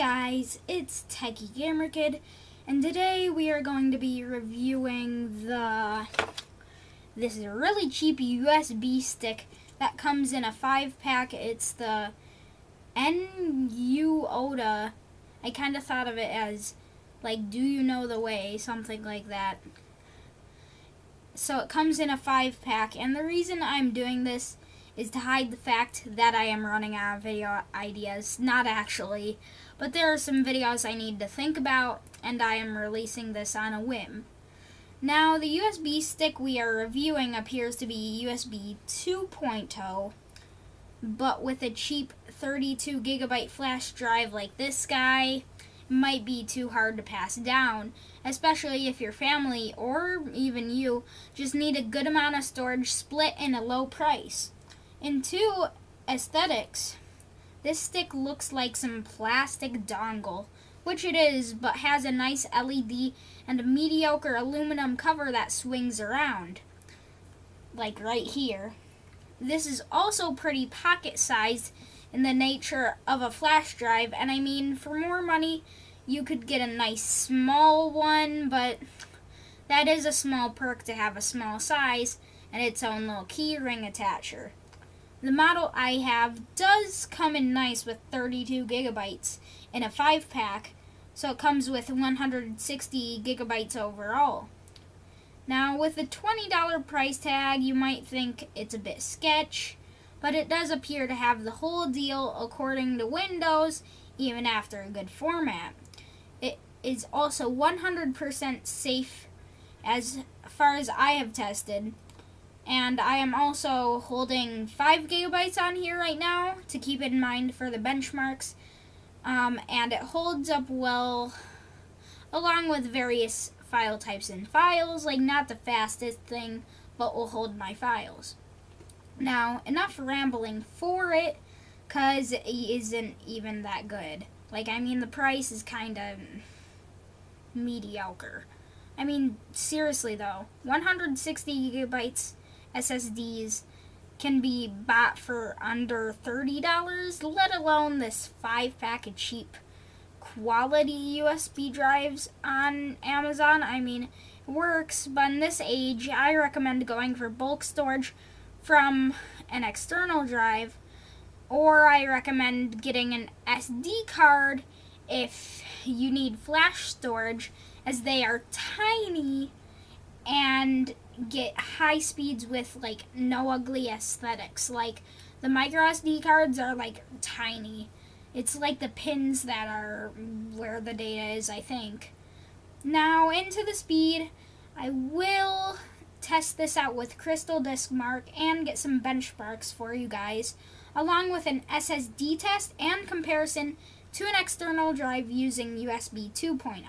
guys, it's techygamerkid, and today we are going to be reviewing this is a really cheap USB stick that comes in a 5-pack. It's the Enuoda. I kind of thought of it as like, do you know the way, something like that. So it comes in a 5-pack, and the reason I'm doing this is to hide the fact that I am running out of video ideas. Not actually, but there are some videos I need to think about, and I am releasing this on a whim. Now, the USB stick we are reviewing appears to be USB 2.0, but with a cheap 32GB flash drive like this guy, it might be too hard to pass down, especially if your family, or even you, just need a good amount of storage split in a low price. In two aesthetics, this stick looks like some plastic dongle, which it is, but has a nice LED and a mediocre aluminum cover that swings around, like right here. This is also pretty pocket-sized in the nature of a flash drive, and I mean, for more money, you could get a nice small one, but that is a small perk to have a small size and its own little key ring attacher. The model I have does come in nice with 32GB in a 5-pack, so it comes with 160GB overall. Now, with a $20 price tag, you might think it's a bit sketch, but it does appear to have the whole deal according to Windows, even after a good format. It is also 100% safe as far as I have tested. And I am also holding 5GB on here right now to keep in mind for the benchmarks. And it holds up well along with various file types and files, like not the fastest thing, but will hold my files. Now, enough rambling for it, because it isn't even that good. Like, I mean, the price is kind of mediocre. I mean, seriously though, 160GB SSDs can be bought for under $30, let alone this 5-pack of cheap quality USB drives on Amazon. I mean, it works, but in this age, I recommend going for bulk storage from an external drive, or I recommend getting an SD card if you need flash storage, as they are tiny and get high speeds with like no ugly aesthetics. Like the micro SD cards are like tiny. It's like the pins that are where the data is, I think. Now into the speed. I will test this out with Crystal Disk Mark and get some benchmarks for you guys, along with an SSD test and comparison to an external drive using USB 2.0.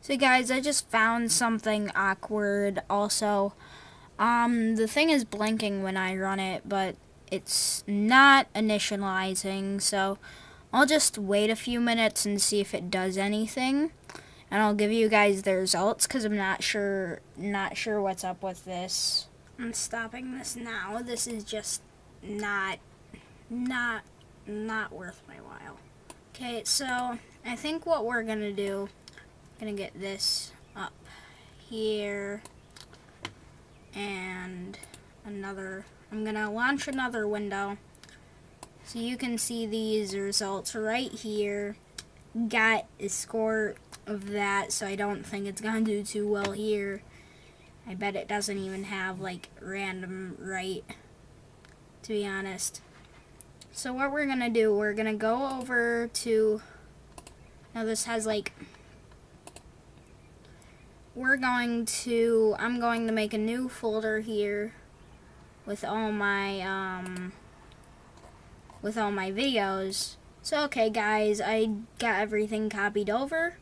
So guys, I just found something awkward also. The thing is blinking when I run it, but it's not initializing, so I'll just wait a few minutes and see if it does anything. And I'll give you guys the results, because I'm not sure what's up with this. I'm stopping this now. This is just not worth my while. Okay, so I think what we're gonna do, I'm gonna get this up here, and I'm gonna launch another window so you can see these results right here. Got a score of that, so I don't think it's gonna do too well here. I bet it doesn't even have like random right, to be honest. So what we're gonna do, we're gonna go over to, now this has like, I'm going to make a new folder here with all my videos. So okay guys, I got everything copied over.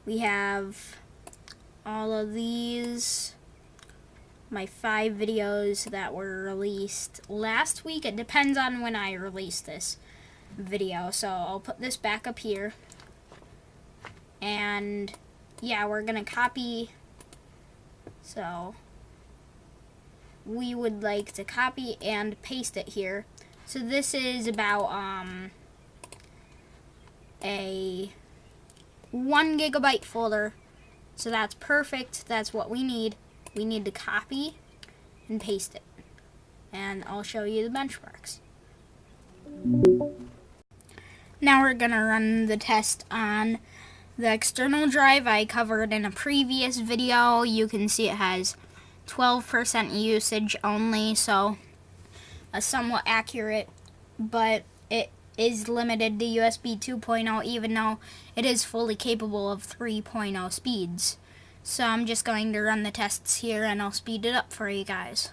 We have all of these, my 5 videos that were released last week. It depends on when I release this video, so I'll put this back up here. And yeah, we're gonna copy, so we would like to copy and paste it here. So this is about a 1 GB folder. So that's perfect. That's what we need. We need to copy and paste it. And I'll show you the benchmarks. Now we're going to run the test on the external drive I covered in a previous video. You can see it has 12% usage only, so somewhat accurate, but it is limited to USB 2.0 even though it is fully capable of 3.0 speeds. So I'm just going to run the tests here and I'll speed it up for you guys.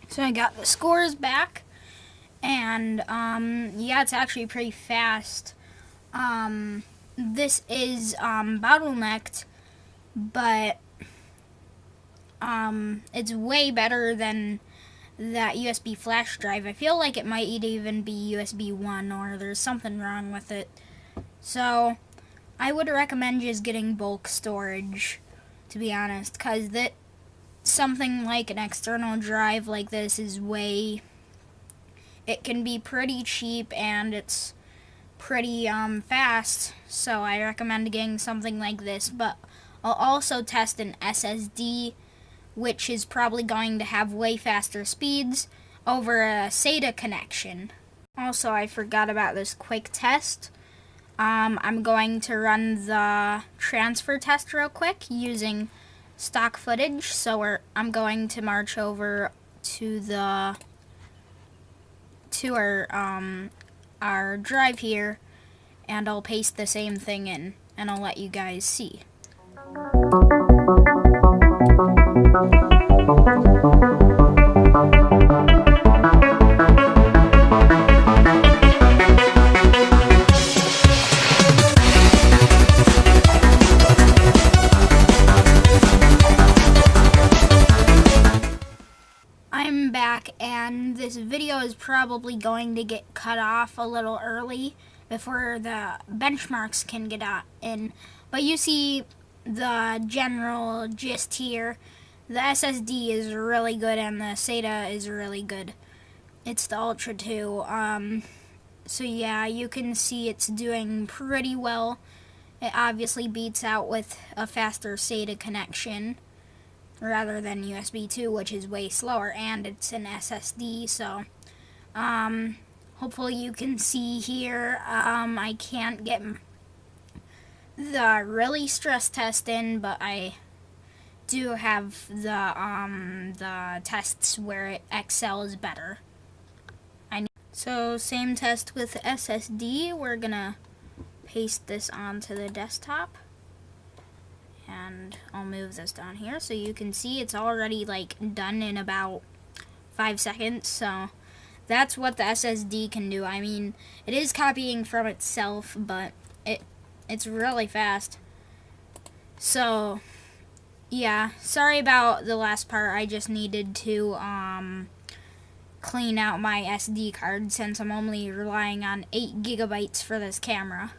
So I got the scores back, and yeah, it's actually pretty fast. This is bottlenecked, but it's way better than that USB flash drive. I feel like it might even be USB 1 or there's something wrong with it. So I would recommend just getting bulk storage, to be honest, because that something like an external drive like this is it can be pretty cheap and it's pretty fast, so I recommend getting something like this. But I'll also test an SSD, which is probably going to have way faster speeds over a SATA connection. Also, I forgot about this quick test. I'm going to run the transfer test real quick using stock footage. So I'm going to march over to our drive here, and I'll paste the same thing in, and I'll let you guys see. I'm back, and this video is probably going to get cut off a little early before the benchmarks can get in. But you see the general gist here. The SSD is really good and the SATA is really good. It's the Ultra 2. So yeah, you can see it's doing pretty well. It obviously beats out with a faster SATA connection rather than USB 2, which is way slower, and it's an SSD. So hopefully you can see here, I can't get the really stress test in, but I do have the tests where it excels better. So same test with SSD. We're gonna paste this onto the desktop, and I'll move this down here so you can see it's already like done in about 5 seconds. So that's what the SSD can do. I mean, it is copying from itself, but it's really fast. So yeah, sorry about the last part. I just needed to clean out my SD card since I'm only relying on 8 GB for this camera.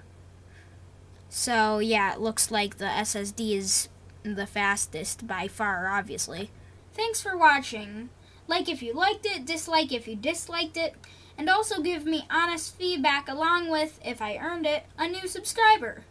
So yeah, it looks like the SSD is the fastest by far, obviously. Thanks for watching. Like if you liked it, dislike if you disliked it, and also give me honest feedback along with, if I earned it, a new subscriber.